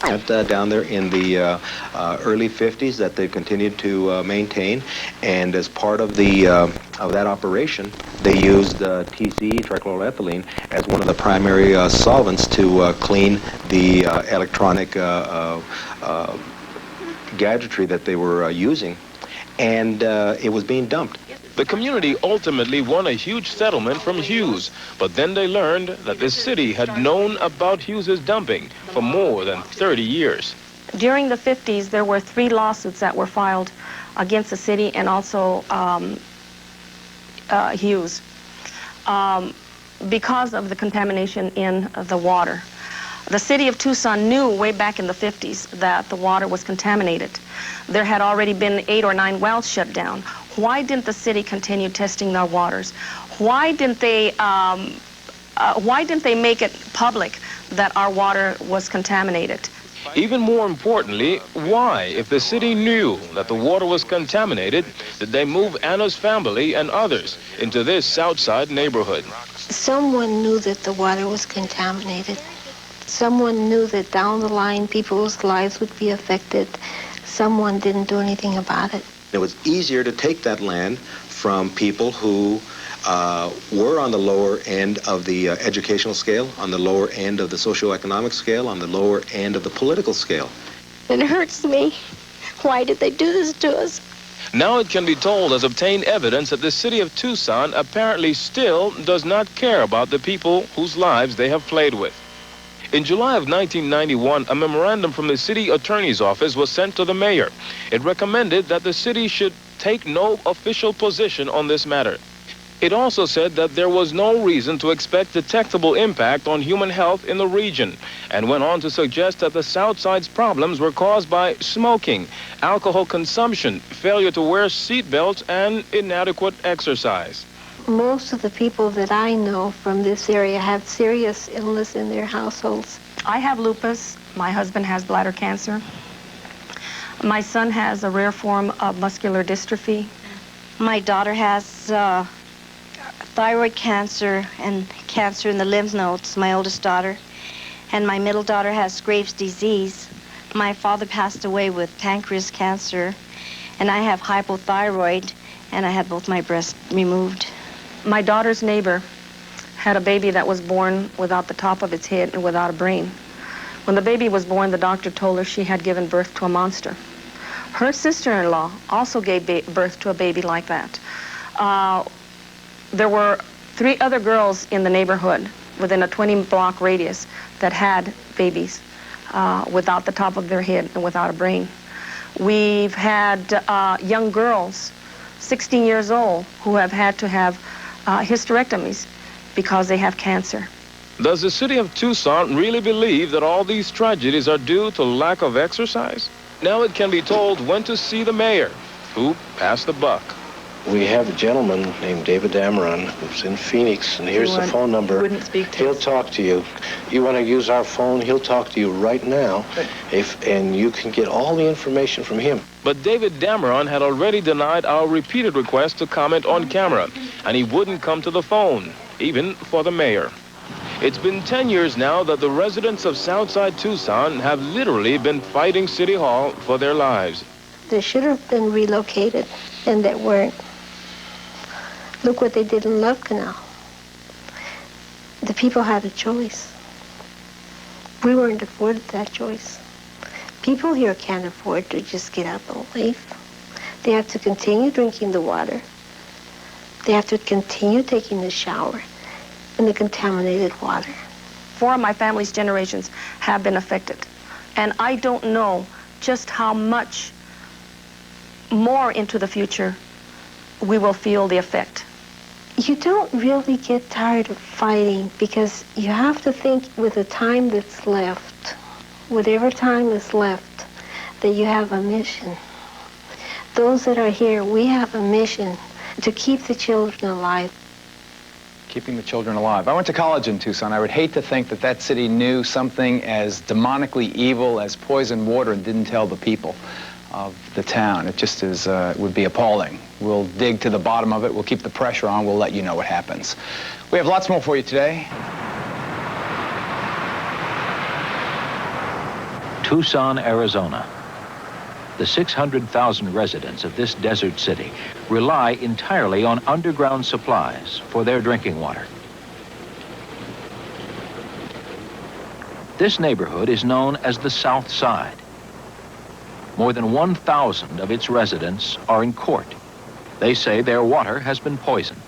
down there in the early 50s that they've continued to maintain, and as part of the of that operation, they used TCE, trichloroethylene, as one of the primary solvents to clean the electronic gadgetry that they were using, and it was being dumped. The community ultimately won a huge settlement from Hughes, but then they learned that the city had known about Hughes's dumping for more than 30 years. During the 50s, there were 3 lawsuits that were filed against the city and also Hughes because of the contamination in the water. The city of Tucson knew way back in the 50s that the water was contaminated. There had already been 8 or 9 wells shut down. Why didn't the city continue testing their waters? Why didn't they make it public that our water was contaminated? Even more importantly, why, if the city knew that the water was contaminated, did they move Anna's family and others into this Southside neighborhood? Someone knew that the water was contaminated. Someone knew that down the line people's lives would be affected. Someone didn't do anything about it. It was easier to take that land from people who were on the lower end of the educational scale, on the lower end of the socioeconomic scale, on the lower end of the political scale. It hurts me. Why did they do this to us? Now it can be told as obtained evidence that the city of Tucson apparently still does not care about the people whose lives they have played with. In July of 1991, a memorandum from the city attorney's office was sent to the mayor. It recommended that the city should take no official position on this matter. It also said that there was no reason to expect detectable impact on human health in the region, and went on to suggest that the Southside's problems were caused by smoking, alcohol consumption, failure to wear seatbelts, and inadequate exercise. Most of the people that I know from this area have serious illness in their households. I have lupus. My husband has bladder cancer. My son has a rare form of muscular dystrophy. My daughter has thyroid cancer and cancer in the lymph nodes, my oldest daughter. And my middle daughter has Graves' disease. My father passed away with pancreas cancer. And I have hypothyroid, and I had both my breasts removed. My daughter's neighbor had a baby that was born without the top of its head and without a brain. When the baby was born, the doctor told her she had given birth to a monster. Her sister-in-law also gave birth to a baby like that. There were 3 other girls in the neighborhood within a 20-block radius that had babies without the top of their head and without a brain. We've had young girls, 16 years old, who have had to have hysterectomies because they have cancer. Does the city of Tucson really believe that all these tragedies are due to lack of exercise? Now it can be told when to see the mayor, who passed the buck. We have a gentleman named David Dameron who's in Phoenix, and here's the phone number. Wouldn't speak to He'll us. talk to you. You want to use our phone, he'll talk to you right now, and you can get all the information from him. But David Dameron had already denied our repeated requests to comment on camera, and he wouldn't come to the phone, even for the mayor. It's been 10 years now that the residents of Southside Tucson have literally been fighting City Hall for their lives. They should have been relocated, and they weren't. Look what they did in Love Canal. The people had a choice. We weren't afforded that choice. People here can't afford to just get up and leave. They have to continue drinking the water. They have to continue taking the shower in the contaminated water. 4 of my family's generations have been affected. And I don't know just how much more into the future we will feel the effect. You don't really get tired of fighting because you have to think with the time that's left, whatever time is left, that you have a mission. Those that are here, we have a mission to keep the children alive. Keeping the children alive. I went to college in Tucson. I would hate to think that that city knew something as demonically evil as poison water and didn't tell the people of the town. It just is, would be appalling. We'll dig to the bottom of it. We'll keep the pressure on. We'll let you know what happens. We have lots more for you today. Tucson, Arizona. The 600,000 residents of this desert city rely entirely on underground supplies for their drinking water. This neighborhood is known as the South Side. More than 1,000 of its residents are in court. They say their water has been poisoned.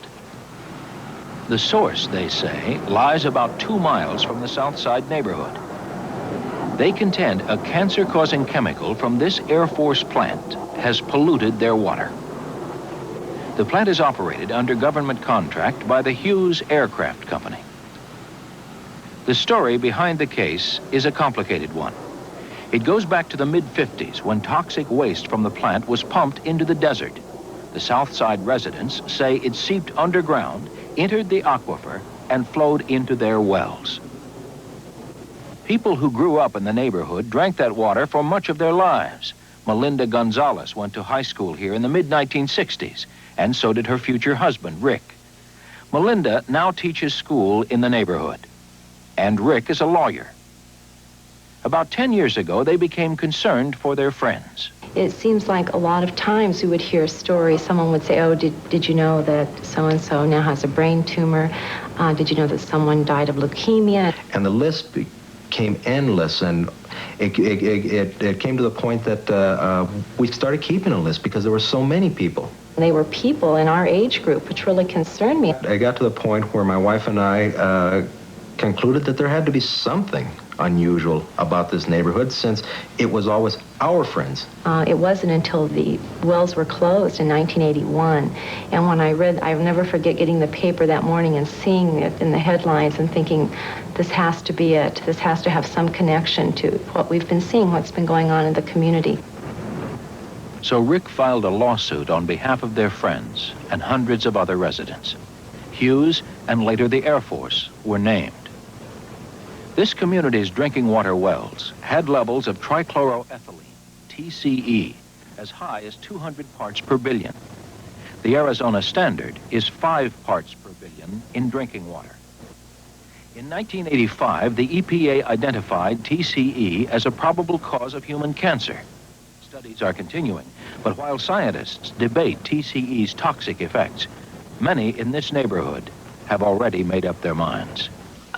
The source, they say, lies about 2 miles from the South Side neighborhood. They contend a cancer-causing chemical from this Air Force plant has polluted their water. The plant is operated under government contract by the Hughes Aircraft Company. The story behind the case is a complicated one. It goes back to the mid-50s when toxic waste from the plant was pumped into the desert. The South Side residents say it seeped underground, entered the aquifer, and flowed into their wells. People who grew up in the neighborhood drank that water for much of their lives. Melinda Gonzalez went to high school here in the mid-1960s, and so did her future husband, Rick. Melinda now teaches school in the neighborhood, and Rick is a lawyer. About 10 years ago, they became concerned for their friends. It seems like a lot of times we would hear stories. Someone would say, oh, did you know that so-and-so now has a brain tumor? Did you know that someone died of leukemia? And the list became endless, and it came to the point that we started keeping a list because there were so many people. They were people in our age group, which really concerned me. I got to the point where my wife and I concluded that there had to be something unusual about this neighborhood, since it was always our friends. It wasn't until the wells were closed in 1981, and when I'll never forget getting the paper that morning and seeing it in the headlines and thinking, this has to be it. This has to have some connection to what we've been seeing, what's been going on in the community. So Rick filed a lawsuit on behalf of their friends and hundreds of other residents. Hughes and later the Air Force were named. This community's drinking water wells had levels of trichloroethylene, TCE, as high as 200 parts per billion. The Arizona standard is 5 parts per billion in drinking water. In 1985, the EPA identified TCE as a probable cause of human cancer. Studies are continuing, but while scientists debate TCE's toxic effects, many in this neighborhood have already made up their minds.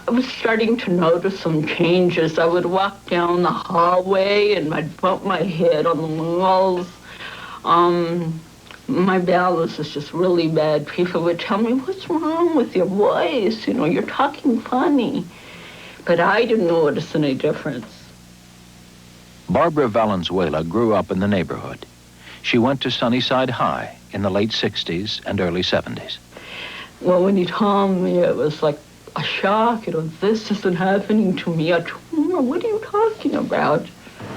I was starting to notice some changes. I would walk down the hallway and I'd bump my head on the walls. My balance was just really bad. People would tell me, what's wrong with your voice? You know, you're talking funny. But I didn't notice any difference. Barbara Valenzuela grew up in the neighborhood. She went to Sunnyside High in the late 60s and early 70s. Well, when he told me, it was like a shock. You know, this isn't happening to me. A tumor, what are you talking about?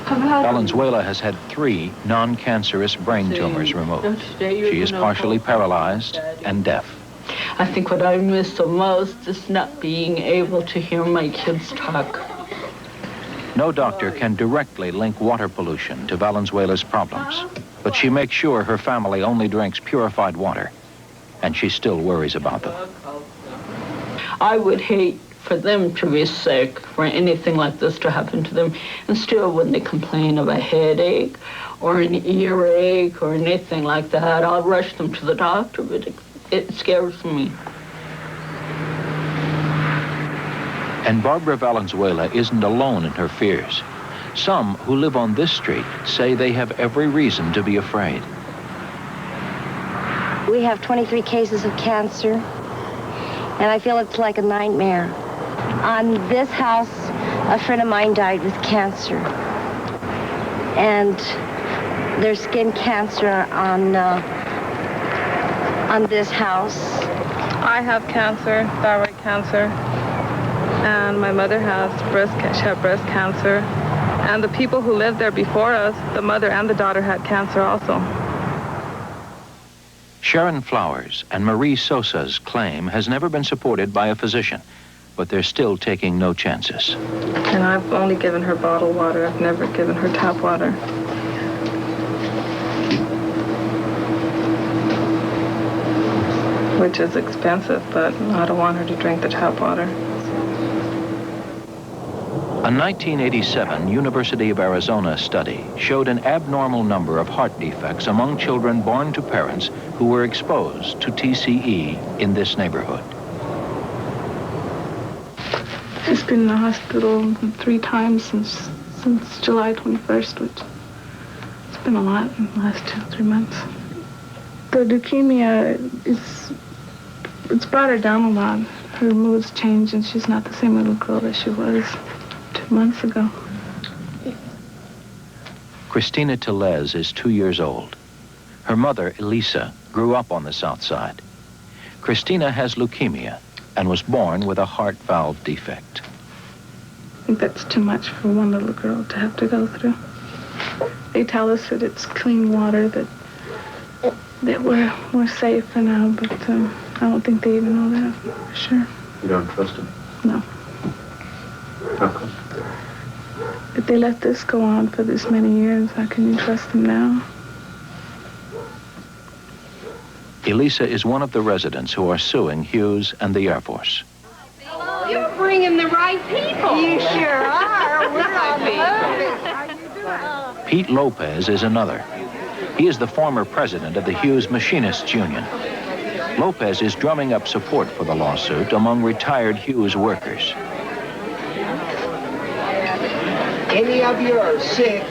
Valenzuela has had 3 non-cancerous brain tumors removed. She is partially paralyzed and deaf. I think what I miss the most is not being able to hear my kids talk. No doctor can directly link water pollution to Valenzuela's problems, but she makes sure her family only drinks purified water, and she still worries about them. I would hate for them to be sick, for anything like this to happen to them. And still, when they complain of a headache or an earache or anything like that, I'll rush them to the doctor, but it scares me. And Barbara Valenzuela isn't alone in her fears. Some who live on this street say they have every reason to be afraid. We have 23 cases of cancer, and I feel it's like a nightmare. On this house, a friend of mine died with cancer, and there's skin cancer on this house. I have cancer, thyroid cancer, and my mother has breast cancer, and the people who lived there before us, the mother and the daughter, had cancer also. Sharon Flowers and Marie Sosa's claim has never been supported by a physician, but they're still taking no chances. And I've only given her bottled water. I've never given her tap water. Which is expensive, but I don't want her to drink the tap water. A 1987 University of Arizona study showed an abnormal number of heart defects among children born to parents who were exposed to TCE in this neighborhood. He's been in the hospital 3 times since July 21st, which it's been a lot in the last 2 or 3 months. The leukemia, it's brought her down a lot. Her mood's changed and she's not the same little girl that she was 2 months ago. Christina Tellez is 2 years old. Her mother, Elisa, grew up on the South Side. Christina has leukemia and was born with a heart valve defect. I think that's too much for one little girl to have to go through. They tell us that it's clean water, that we're safe for now, but I don't think they even know that for sure. You don't trust him? No. How come? If they let this go on for this many years, how can you trust them now? Elisa is one of the residents who are suing Hughes and the Air Force. You're bringing the right people. You sure are. We're on purpose. How you doing? Pete Lopez is another. He is the former president of the Hughes Machinists Union. Lopez is drumming up support for the lawsuit among retired Hughes workers. Any of you are sick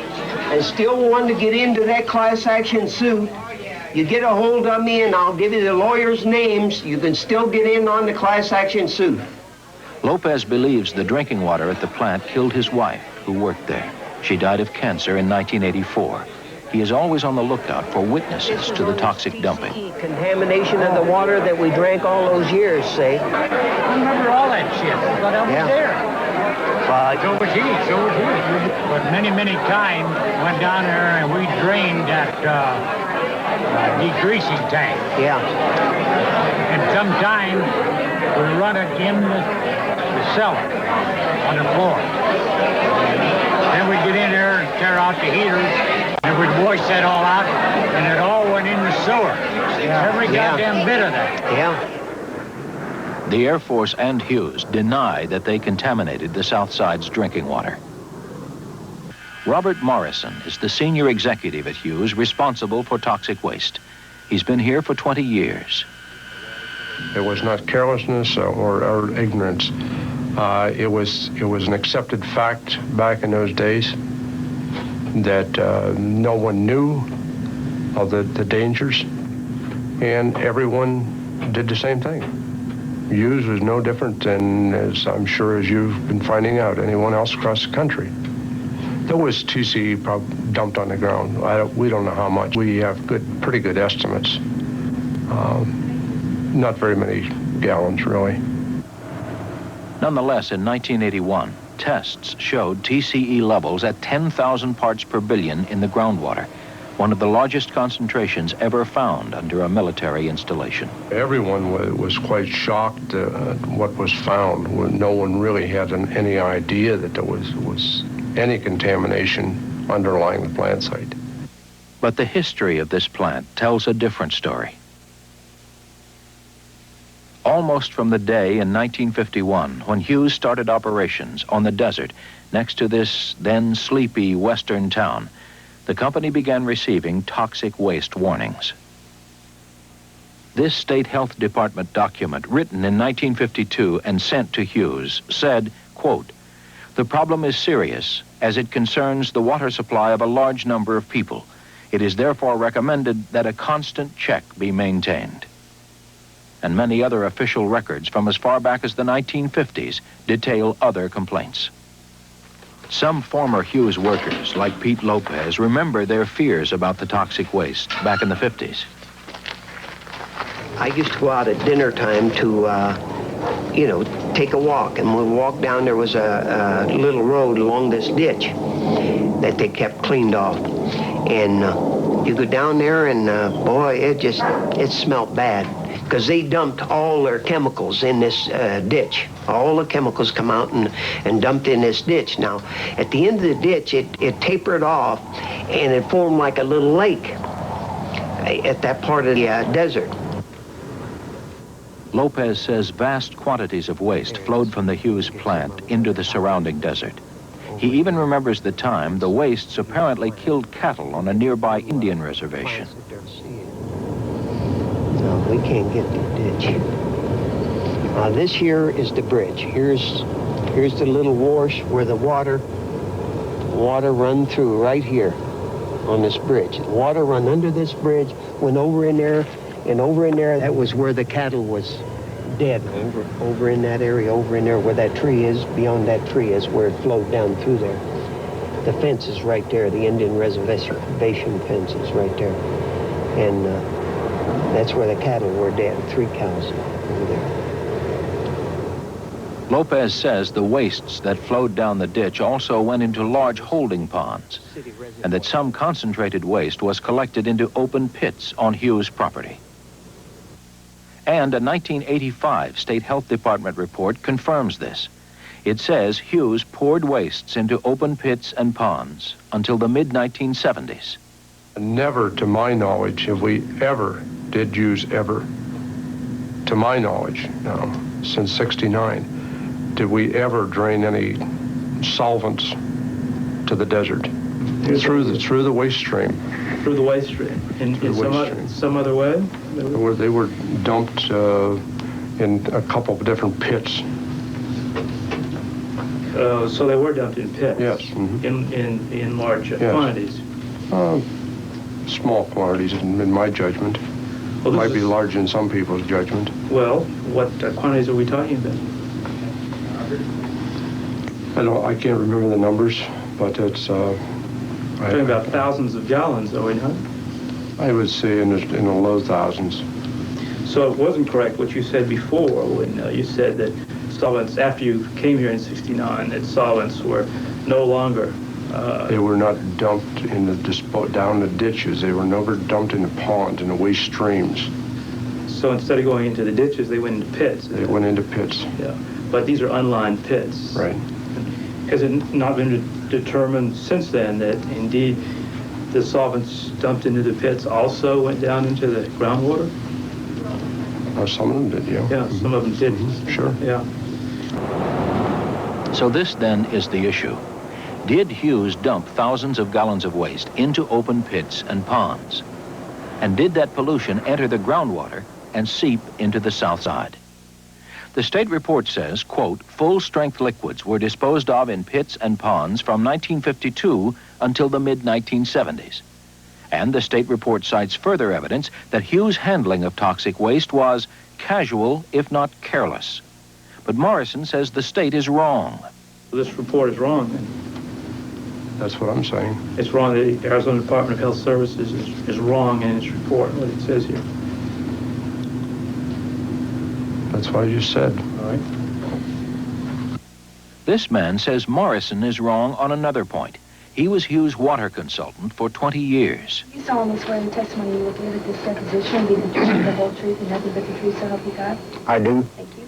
and still want to get into that class action suit, you get a hold of me and I'll give you the lawyers' names. You can still get in on the class action suit. Lopez believes the drinking water at the plant killed his wife, who worked there. She died of cancer in 1984. He is always on the lookout for witnesses to the toxic dumping. Contamination of the water that we drank all those years, say. I remember all that shit, but I was there. So was he, But many, many times went down there and we drained that degreasing tank. Yeah. And sometimes we run it in the cellar on the floor. Then we'd get in there and tear out the heaters, and we'd wash that all out, and it all went in the sewer. Yeah. Every goddamn bit of that. Yeah. The Air Force and Hughes deny that they contaminated the South Side's drinking water. Robert Morrison is the senior executive at Hughes responsible for toxic waste. He's been here for 20 years. It was not carelessness or ignorance. It was an accepted fact back in those days that no one knew of the dangers, and everyone did the same thing. Hughes was no different than, as I'm sure as you've been finding out, anyone else across the country. There was TCE dumped on the ground. We don't know how much. We have pretty good estimates. Not very many gallons, really. Nonetheless, in 1981, tests showed TCE levels at 10,000 parts per billion in the groundwater, one of the largest concentrations ever found under a military installation. Everyone was quite shocked at what was found. No one really had any idea that there was any contamination underlying the plant site. But the history of this plant tells a different story. Almost from the day in 1951 when Hughes started operations on the desert next to this then sleepy western town, the company began receiving toxic waste warnings. This State Health Department document, written in 1952 and sent to Hughes, said, quote, "The problem is serious as it concerns the water supply of a large number of people. It is therefore recommended that a constant check be maintained." And many other official records from as far back as the 1950s detail other complaints. Some former Hughes workers, like Pete Lopez, remember their fears about the toxic waste back in the 50s. I used to go out at dinner time to, take a walk. And when we walked down, there was a little road along this ditch that they kept cleaned off. And you go down there and, boy, it smelled bad. Because they dumped all their chemicals in this ditch. All the chemicals come out and dumped in this ditch. Now, at the end of the ditch, it tapered off, and it formed like a little lake at that part of the desert. Lopez says vast quantities of waste flowed from the Hughes plant into the surrounding desert. He even remembers the time the wastes apparently killed cattle on a nearby Indian reservation. No, we can't get the ditch. This here is the bridge. Here's the little wash where the water run through right here on this bridge. The water run under this bridge, went over in there, and over in there, that was where the cattle was dead. Over in that area, over in there where that tree is, beyond that tree is where it flowed down through there. The fence is right there, the Indian reservation fence is right there. And that's where the cattle were dead, 3 cows over there. Lopez says the wastes that flowed down the ditch also went into large holding ponds, and that some concentrated waste was collected into open pits on Hughes' property. And a 1985 State Health Department report confirms this. It says Hughes poured wastes into open pits and ponds until the mid-1970s. Never, to my knowledge, have we ever did use ever, to my knowledge now, since '69, did we ever drain any solvents to the desert through the waste stream? Through the waste stream, in some other way? They were dumped in a couple of different pits. So they were dumped in pits? Yes. Mm-hmm. In large quantities? Small quantities, in my judgment. Well, might be large in some people's judgment. Well, what quantities are we talking about? I can't remember the numbers, but it's... We're talking about thousands of gallons, are we not? I would say in the low thousands. So it wasn't correct what you said before when you said that solvents, after you came here in '69, that solvents were no longer... They were not dumped in down the ditches. They were never dumped in the ponds, in the waste streams. So instead of going into the ditches, they went into pits? They went into pits. Yeah, but these are unlined pits. Right. Has it not been determined since then that indeed the solvents dumped into the pits also went down into the groundwater? Some of them did, yeah. Yeah, some of them did. Mm-hmm. Sure. Yeah. So this then is the issue. Did Hughes dump thousands of gallons of waste into open pits and ponds? And did that pollution enter the groundwater and seep into the south side? The state report says, quote, full-strength liquids were disposed of in pits and ponds from 1952 until the mid-1970s. And the state report cites further evidence that Hughes' handling of toxic waste was casual, if not careless. But Morrison says the state is wrong. This report is wrong, then. That's what I'm saying. It's wrong. The Arizona Department of Health Services is wrong in its report, what it says here. That's what I just said. All right. This man says Morrison is wrong on another point. He was Hughes' water consultant for 20 years. You solemnly swear the testimony you will give at this deposition will be the truth, the whole truth, and nothing but the truth, so help you God? I do. Thank you.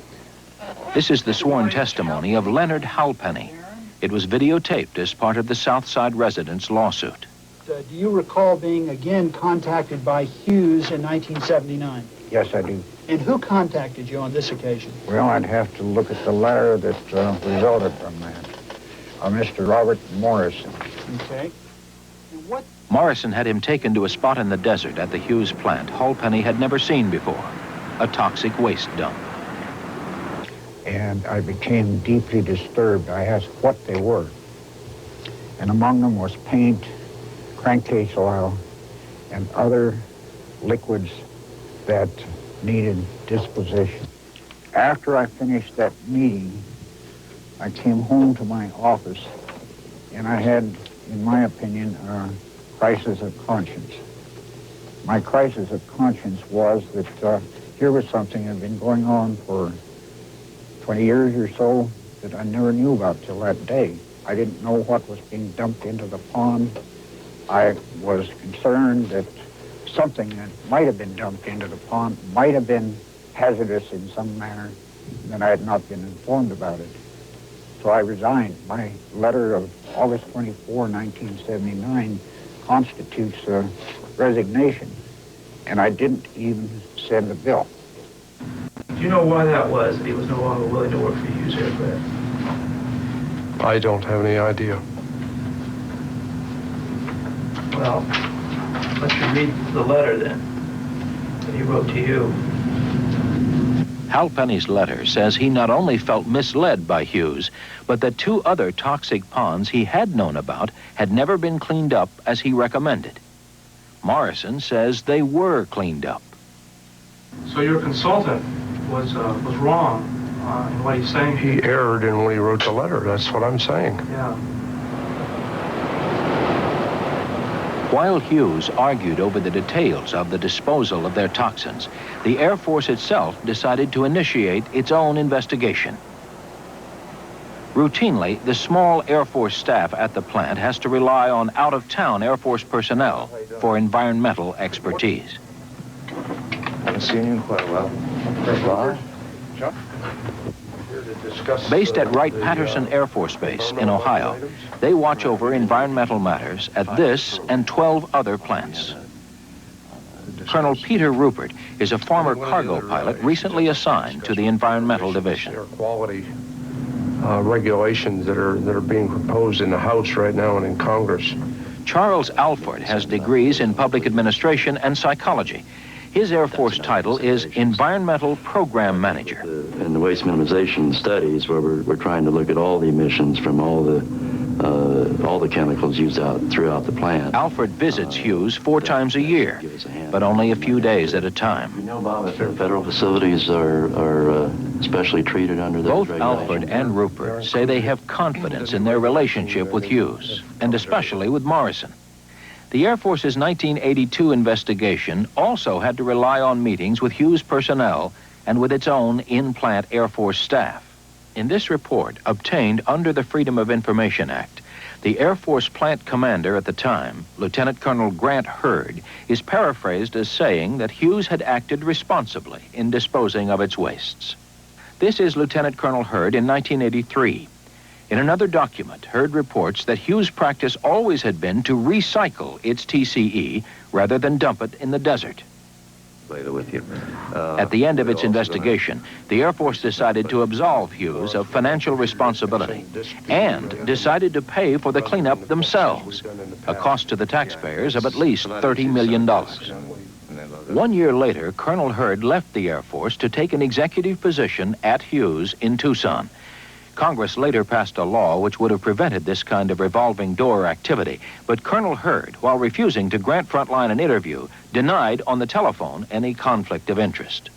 This is the sworn testimony of Leonard Halpenny. It was videotaped as part of the Southside residents' lawsuit. Do you recall being again contacted by Hughes in 1979? Yes, I do. And who contacted you on this occasion? Well, I'd have to look at the letter that resulted from that. Mr. Robert Morrison. Okay. Morrison had him taken to a spot in the desert at the Hughes plant Halpenny had never seen before, a toxic waste dump. And I became deeply disturbed. I asked what they were. And among them was paint, crankcase oil, and other liquids that needed disposition. After I finished that meeting, I came home to my office, and I had, in my opinion, a crisis of conscience. My crisis of conscience was that here was something that had been going on for 20 years or so that I never knew about till that day. I didn't know what was being dumped into the pond. I was concerned that something that might have been dumped into the pond might have been hazardous in some manner, and I had not been informed about it. So I resigned. My letter of August 24, 1979 constitutes a resignation, and I didn't even send a bill. Do you know why that was, that he was no longer willing to work for Hughes Aircraft? I don't have any idea. Well, let you read the letter then that he wrote to you. Hal Penny's letter says he not only felt misled by Hughes, but that 2 other toxic ponds he had known about had never been cleaned up as he recommended. Morrison says they were cleaned up. So your consultant was wrong in what he's saying? He erred in when he wrote the letter. That's what I'm saying. Yeah. While Hughes argued over the details of the disposal of their toxins, the Air Force itself decided to initiate its own investigation. Routinely, the small Air Force staff at the plant has to rely on out-of-town Air Force personnel for environmental expertise. Haven't seen you in quite a while. Based at Wright-Patterson Air Force Base in Ohio, they watch over environmental matters at this and 12 other plants. Colonel Peter Rupert is a former cargo pilot recently assigned to the Environmental Division. Air quality regulations that are being proposed in the House right now and in Congress. Charles Alford has degrees in public administration and psychology. His Air Force title is Environmental Program Manager. In the waste minimization studies, where we're trying to look at all the emissions from all the chemicals used throughout the plant. Alfred visits Hughes 4 times a year, but only a few days at a time. You know, Bob, if federal facilities are specially treated under those Both regulations. Alfred and Rupert say they have confidence in their relationship with Hughes, and especially with Morrison. The Air Force's 1982 investigation also had to rely on meetings with Hughes personnel and with its own in-plant Air Force staff. In this report, obtained under the Freedom of Information Act, the Air Force plant commander at the time, Lieutenant Colonel Grant Hurd, is paraphrased as saying that Hughes had acted responsibly in disposing of its wastes. This is Lieutenant Colonel Hurd in 1983. In another document, Hurd reports that Hughes' practice always had been to recycle its TCE rather than dump it in the desert. With you. At the end of its investigation, the Air Force decided to absolve Hughes of financial responsibility and decided to pay for the cleanup themselves, a cost to the taxpayers of at least $30 million. 1 year later, Colonel Hurd left the Air Force to take an executive position at Hughes in Tucson. Congress later passed a law which would have prevented this kind of revolving door activity, but Colonel Hurd, while refusing to grant Frontline an interview, denied on the telephone any conflict of interest.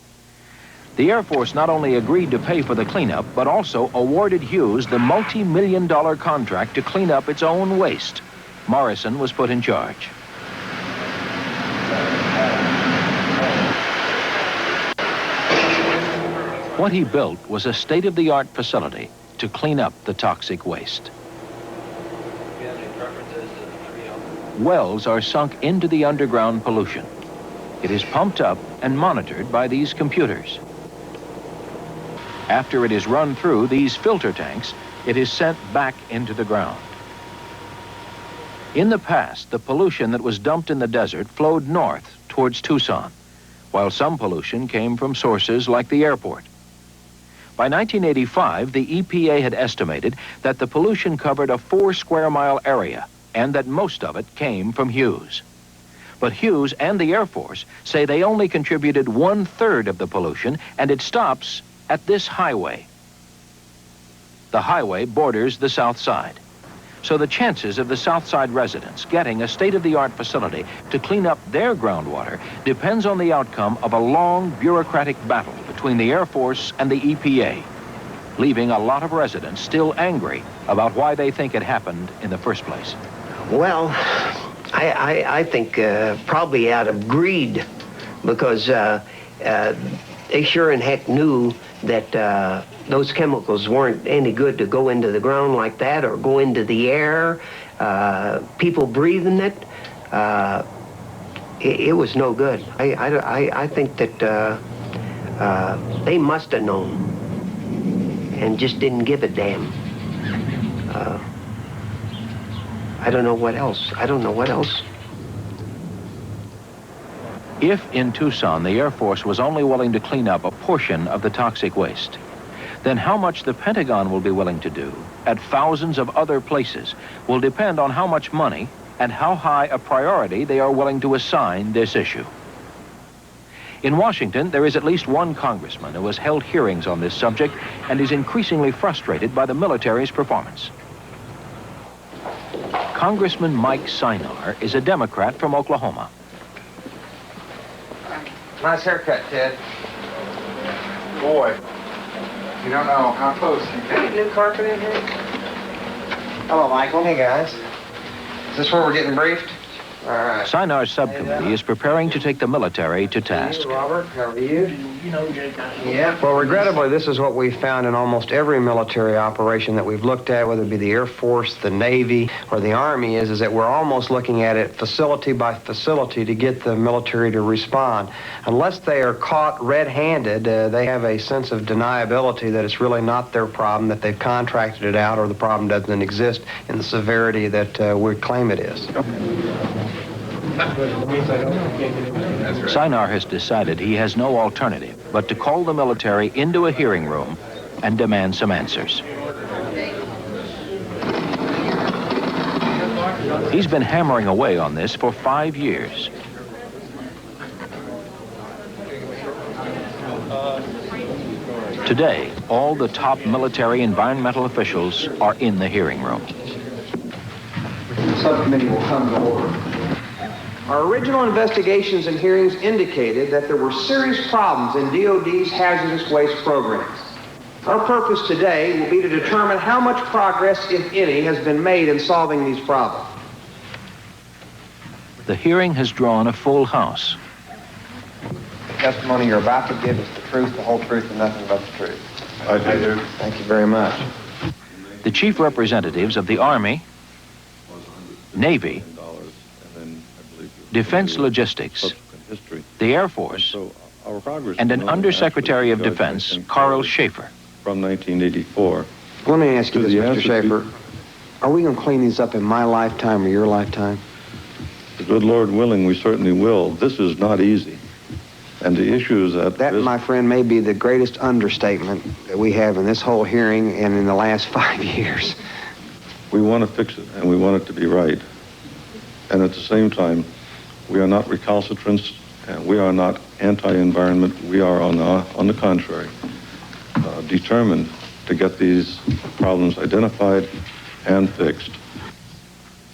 The Air Force not only agreed to pay for the cleanup, but also awarded Hughes the multi-million-dollar contract to clean up its own waste. Morrison was put in charge. What he built was a state-of-the-art facility to clean up the toxic waste. Wells are sunk into the underground pollution. It is pumped up and monitored by these computers. After it is run through these filter tanks, it is sent back into the ground. In the past, the pollution that was dumped in the desert flowed north towards Tucson, while some pollution came from sources like the airport. By 1985, the EPA had estimated that the pollution covered a 4 square mile area and that most of it came from Hughes. But Hughes and the Air Force say they only contributed 1/3 of the pollution, and it stops at this highway. The highway borders the south side. So the chances of the south side residents getting a state-of-the-art facility to clean up their groundwater depends on the outcome of a long bureaucratic battle between the Air Force and the EPA, leaving a lot of residents still angry about why they think it happened in the first place. Well, I think probably out of greed, because they sure in heck knew that those chemicals weren't any good to go into the ground like that or go into the air. People breathing it, it was no good. I think that they must have known and just didn't give a damn. I don't know what else. If in Tucson the Air Force was only willing to clean up a portion of the toxic waste, then how much the Pentagon will be willing to do at thousands of other places will depend on how much money and how high a priority they are willing to assign this issue. In Washington, there is at least one congressman who has held hearings on this subject and is increasingly frustrated by the military's performance. Congressman Mike Sinar is a Democrat from Oklahoma. Nice haircut, Ted. Boy, you don't know how close you can. New carpet in here? Hello, Michael. Hey, guys. Is this where we're getting briefed? All right. Sinar's subcommittee is preparing to take the military to task. Hey, Robert, how are you? Yeah. Well, regrettably, this is what we've found in almost every military operation that we've looked at, whether it be the Air Force, the Navy, or the Army, is that we're almost looking at it facility by facility to get the military to respond. Unless they are caught red-handed, they have a sense of deniability that it's really not their problem, that they've contracted it out, or the problem doesn't exist in the severity that we claim it is. Sinar has decided he has no alternative but to call the military into a hearing room and demand some answers. He's been hammering away on this for 5 years. Today, all the top military environmental officials are in the hearing room. The subcommittee will come to order. Our original investigations and hearings indicated that there were serious problems in DOD's hazardous waste programs. Our purpose today will be to determine how much progress, if any, has been made in solving these problems. The hearing has drawn a full house. The testimony you're about to give is the truth, the whole truth, and nothing but the truth. I do. Thank you very much. The chief representatives of the Army, Navy, Defense Logistics, the Air Force, and an Undersecretary of Defense, Carl Schaefer. From 1984. Let me ask you this, Mr. Schaefer. Are we going to clean these up in my lifetime or your lifetime? The good Lord willing, we certainly will. This is not easy. And the issue is that... That, my friend, may be the greatest understatement that we have in this whole hearing and in the last 5 years. We want to fix it, and we want it to be right. And at the same time, we are not recalcitrants, and we are not anti-environment. We are, on the contrary, determined to get these problems identified and fixed.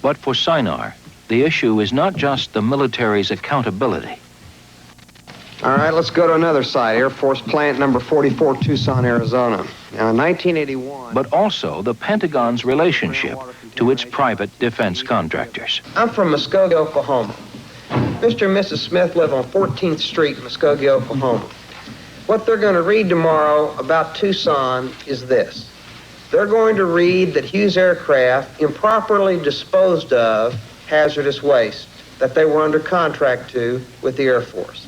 But for Sinar, the issue is not just the military's accountability. All right, let's go to another site, Air Force Plant number 44, Tucson, Arizona. Now, in 1981... But also the Pentagon's relationship to its private defense contractors. I'm from Muskogee, Oklahoma. Mr. and Mrs. Smith live on 14th Street, Muskogee, Oklahoma. What they're going to read tomorrow about Tucson is this. They're going to read that Hughes Aircraft improperly disposed of hazardous waste that they were under contract to with the Air Force.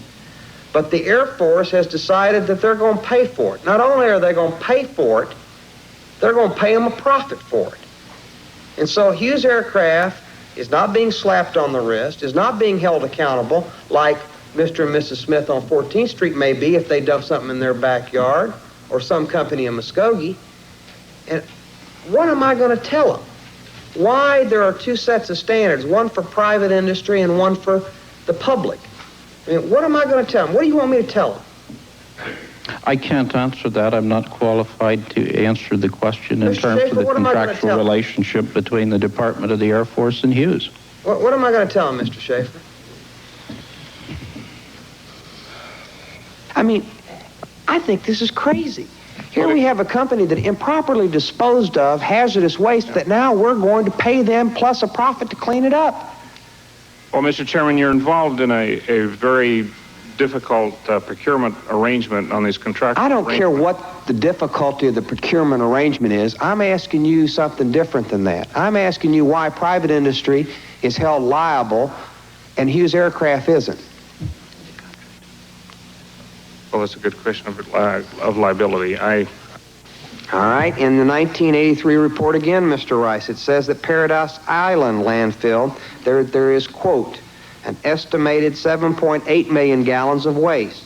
But the Air Force has decided that they're going to pay for it. Not only are they going to pay for it, they're going to pay them a profit for it. And so Hughes Aircraft is not being slapped on the wrist, is not being held accountable like Mr. and Mrs. Smith on 14th Street may be if they dump something in their backyard or some company in Muskogee. And what am I going to tell them? Why there are two sets of standards, one for private industry and one for the public? I mean, what am I going to tell them? What do you want me to tell them? I can't answer that. I'm not qualified to answer the question in terms of the contractual relationship between the Department of the Air Force and Hughes. What am I going to tell them, Mr. Schaefer? I mean, I think this is crazy. Here we have a company that improperly disposed of hazardous waste that now we're going to pay them plus a profit to clean it up. Well, Mr. Chairman, you're involved in a very difficult procurement arrangement on these contracts. I don't care what the difficulty of the procurement arrangement is. I'm asking you something different than that. I'm asking you why private industry is held liable and Hughes Aircraft isn't. Well, that's a good question of liability. All right, in the 1983 report again, Mr. Rice, it says that Paradise Island landfill, there is, quote, an estimated 7.8 million gallons of waste.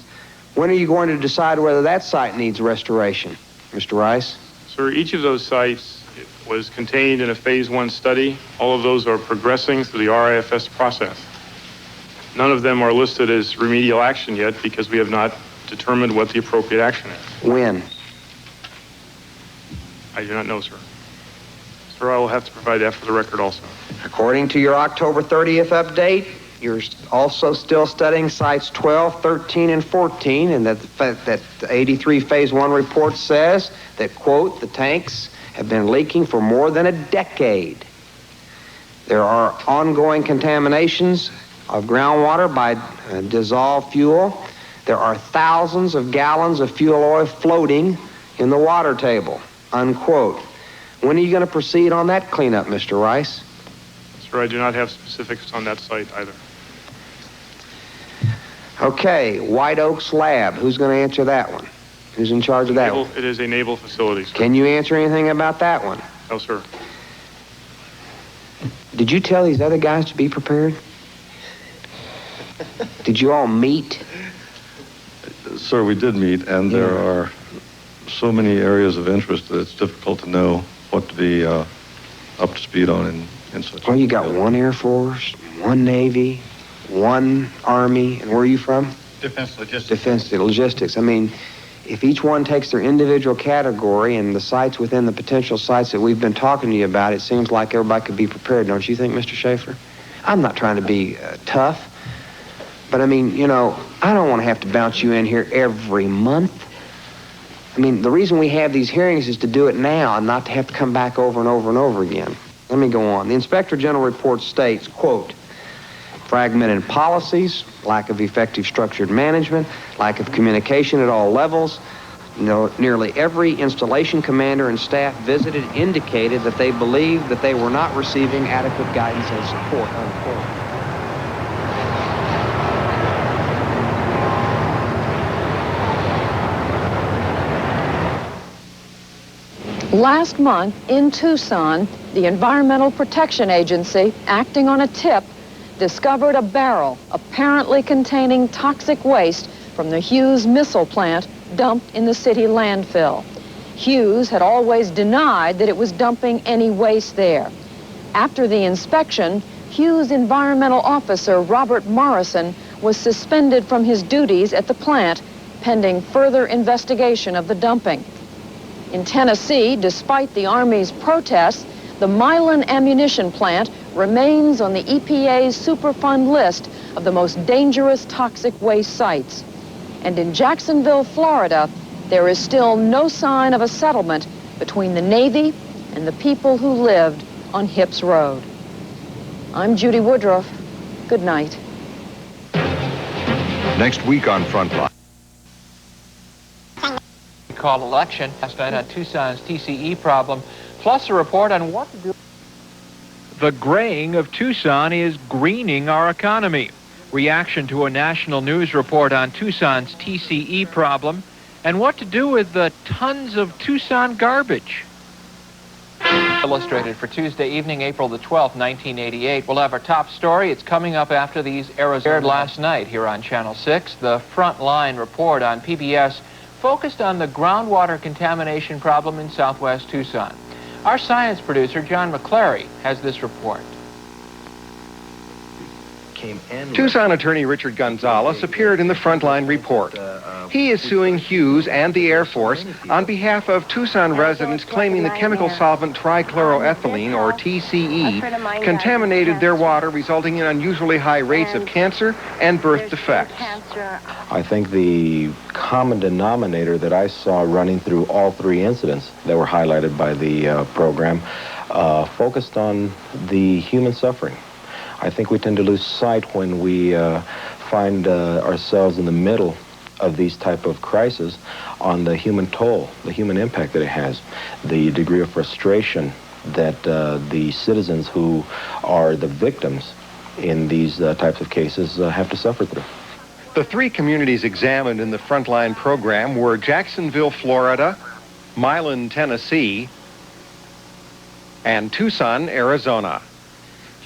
When are you going to decide whether that site needs restoration? Mr. Rice? Sir, each of those sites was contained in a Phase 1 study. All of those are progressing through the RIFS process. None of them are listed as remedial action yet because we have not determined what the appropriate action is. When? I do not know, sir. Sir, I will have to provide that for the record also. According to your October 30th update, you're also still studying sites 12, 13, and 14, and that the 83 Phase 1 report says that, quote, the tanks have been leaking for more than a decade. There are ongoing contaminations of groundwater by dissolved fuel. There are thousands of gallons of fuel oil floating in the water table, unquote. When are you going to proceed on that cleanup, Mr. Rice? Sir, I do not have specifics on that site either. Okay, White Oaks Lab. Who's going to answer that one? Who's in charge of that one? It is a naval facility, sir. Can you answer anything about that one? No, sir. Did you tell these other guys to be prepared? Did you all meet? Sir, we did meet, and there are so many areas of interest that it's difficult to know what to be up to speed on in such. Well, you got one Air Force, one Navy, one Army, and where are you from? Defense Logistics. Defense Logistics. I mean, if each one takes their individual category and the sites within the potential sites that we've been talking to you about, it seems like everybody could be prepared, don't you think, Mr. Schaefer? I'm not trying to be tough, but I mean, you know, I don't want to have to bounce you in here every month. I mean, the reason we have these hearings is to do it now and not to have to come back over and over and over again. Let me go on. The Inspector General report states, quote, fragmented policies, lack of effective structured management, lack of communication at all levels. You know, nearly every installation commander and staff visited indicated that they believed that they were not receiving adequate guidance and support, unquote. Last month in Tucson, the Environmental Protection Agency, acting on a tip, discovered a barrel apparently containing toxic waste from the Hughes missile plant dumped in the city landfill. Hughes had always denied that it was dumping any waste there. After the inspection, Hughes environmental officer Robert Morrison was suspended from his duties at the plant pending further investigation of the dumping. In Tennessee, despite the Army's protests, the Milan ammunition plant remains on the EPA's Superfund list of the most dangerous toxic waste sites. And in Jacksonville, Florida, there is still no sign of a settlement between the Navy and the people who lived on Hips Road. I'm Judy Woodruff. Good night. Next week on Frontline. Called election last night on Tucson's TCE problem, plus a report on what to do. The graying of Tucson is greening our economy. Reaction to a national news report on Tucson's TCE problem and what to do with the tons of Tucson garbage. Illustrated for Tuesday evening, April the 12th, 1988. We'll have our top story. It's coming up after these Arizona. Aired last night here on Channel 6. The Frontline report on PBS focused on the groundwater contamination problem in southwest Tucson. Our science producer, John McClary, has this report. Tucson attorney Richard Gonzalez appeared in the Frontline report. He is suing Hughes and the Air Force on behalf of Tucson residents claiming the chemical solvent trichloroethylene, or TCE, contaminated their water, resulting in unusually high rates of cancer and birth defects. I think the common denominator that I saw running through all three incidents that were highlighted by the program focused on the human suffering. I think we tend to lose sight when we find ourselves in the middle of these type of crises on the human toll, the human impact that it has, the degree of frustration that the citizens who are the victims in these types of cases have to suffer through. The three communities examined in the Frontline program were Jacksonville, Florida, Milan, Tennessee, and Tucson, Arizona.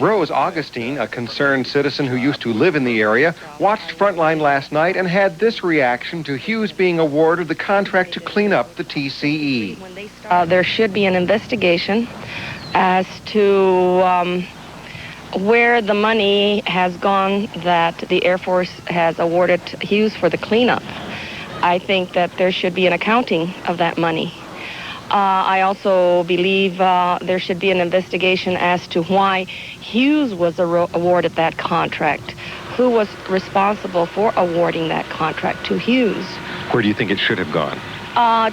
Rose Augustine, a concerned citizen who used to live in the area, watched Frontline last night and had this reaction to Hughes being awarded the contract to clean up the TCE. There should be an investigation as to where the money has gone that the Air Force has awarded Hughes for the cleanup. I think that there should be an accounting of that money. I also believe there should be an investigation as to why Hughes was awarded that contract. Who was responsible for awarding that contract to Hughes? Where do you think it should have gone?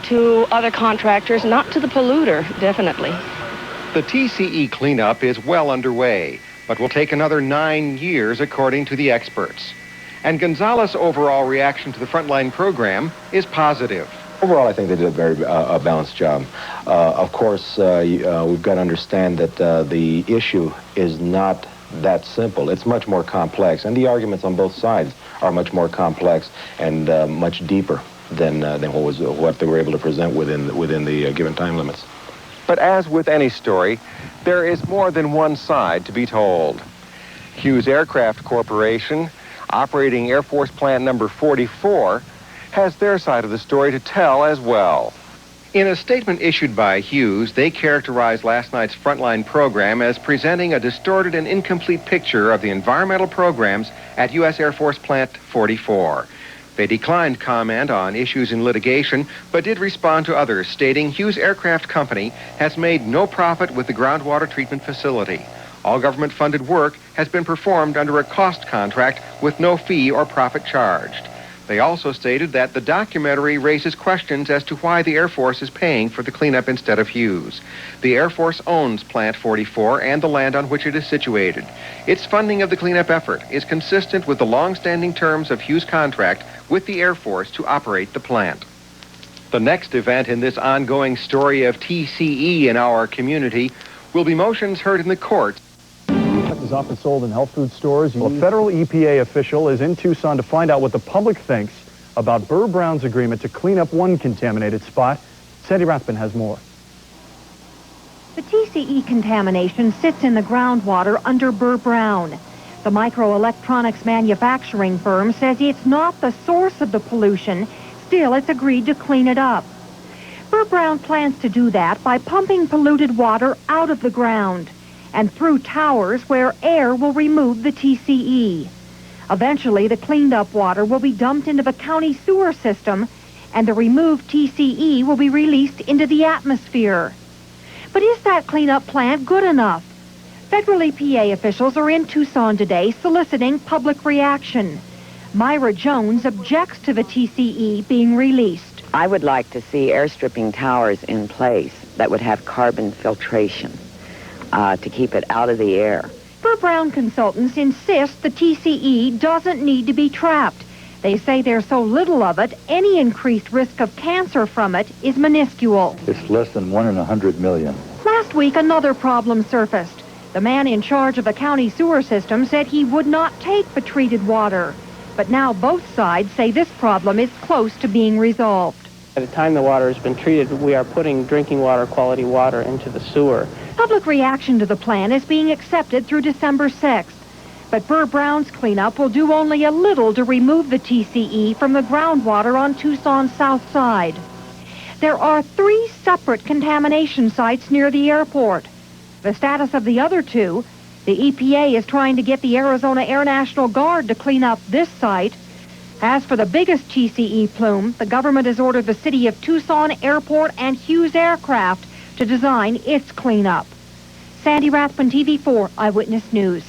To other contractors, not to the polluter, definitely. The TCE cleanup is well underway, but will take another 9 years, according to the experts. And Gonzalez' overall reaction to the Frontline program is positive. Overall, I think they did a very balanced job. Of course, we've got to understand that the issue is not that simple. It's much more complex, and the arguments on both sides are much more complex and much deeper than what they were able to present within the given time limits. But as with any story, there is more than one side to be told. Hughes Aircraft Corporation, operating Air Force Plant number 44, has their side of the story to tell as well. In a statement issued by Hughes, they characterized last night's Frontline program as presenting a distorted and incomplete picture of the environmental programs at U.S. Air Force Plant 44. They declined comment on issues in litigation, but did respond to others, stating Hughes Aircraft Company has made no profit with the groundwater treatment facility. All government-funded work has been performed under a cost contract with no fee or profit charged. They also stated that the documentary raises questions as to why the Air Force is paying for the cleanup instead of Hughes. The Air Force owns Plant 44 and the land on which it is situated. Its funding of the cleanup effort is consistent with the long-standing terms of Hughes' contract with the Air Force to operate the plant. The next event in this ongoing story of TCE in our community will be motions heard in the courts. Is often sold in health food stores. Well, a federal EPA official is in Tucson to find out what the public thinks about Burr Brown's agreement to clean up one contaminated spot. Sandy Rathbun has more. The TCE contamination sits in the groundwater under Burr Brown. The microelectronics manufacturing firm says it's not the source of the pollution. Still, it's agreed to clean it up. Burr Brown plans to do that by pumping polluted water out of the ground and through towers where air will remove the TCE. Eventually, the cleaned up water will be dumped into the county sewer system, and the removed TCE will be released into the atmosphere. But is that cleanup plant good enough? Federal EPA officials are in Tucson today soliciting public reaction. Myra Jones objects to the TCE being released. I would like to see airstripping towers in place that would have carbon filtration to keep it out of the air. Burr Brown consultants insist the TCE doesn't need to be trapped. They say there's so little of it, any increased risk of cancer from it is minuscule. It's less than 1 in 100 million. Last week, another problem surfaced. The man in charge of the county sewer system said he would not take the treated water. But now both sides say this problem is close to being resolved. By the time the water has been treated, we are putting drinking water quality water into the sewer. Public reaction to the plan is being accepted through December 6th. But Burr Brown's cleanup will do only a little to remove the TCE from the groundwater on Tucson's south side. There are 3 separate contamination sites near the airport. The status of the other 2, the EPA is trying to get the Arizona Air National Guard to clean up this site. As for the biggest TCE plume, the government has ordered the city of Tucson Airport and Hughes Aircraft to design its cleanup. Sandy Rathbun, TV4 Eyewitness News.